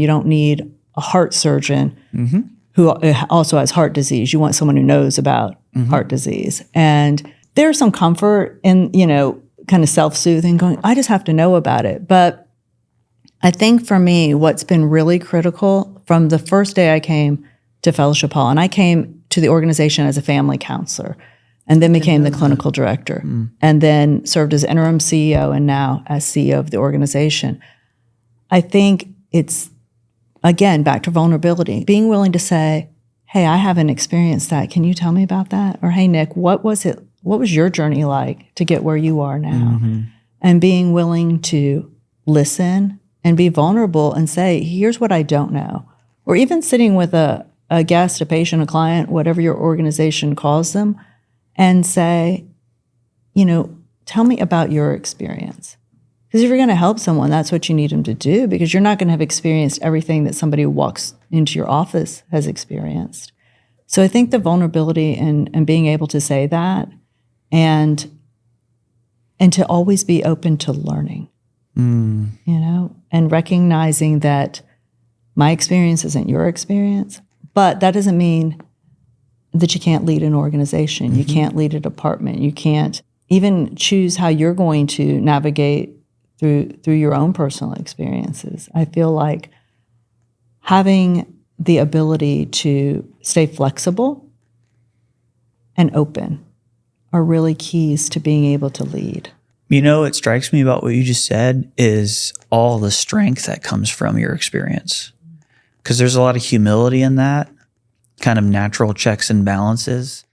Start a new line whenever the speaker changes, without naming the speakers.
You don't need a heart surgeon who also has heart disease. You want someone who knows about heart disease. And there's some comfort in, kind of self-soothing, going, I just have to know about it. But I think for me, what's been really critical from the first day I came to Fellowship Hall, and I came to the organization as a family counselor, and then became the clinical director, and then served as interim CEO and now as CEO of the organization. I think it's, again, back to vulnerability, being willing to say, hey, I haven't experienced that. Can you tell me about that? Or, hey, Nick, what was your journey like to get where you are now? And being willing to listen and be vulnerable and say, here's what I don't know. Or even sitting with a guest, a patient, a client, whatever your organization calls them, and say, tell me about your experience. Because if you're going to help someone, that's what you need them to do, because you're not going to have experienced everything that somebody who walks into your office has experienced. So I think the vulnerability and being able to say that and to always be open to learning, and recognizing that my experience isn't your experience, but that doesn't mean that you can't lead an organization. You can't lead a department. You can't even choose how you're going to navigate through your own personal experiences. I feel like having the ability to stay flexible and open are really keys to being able to lead.
What strikes me about what you just said is all the strength that comes from your experience. Because there's a lot of humility in that, kind of natural checks and balances.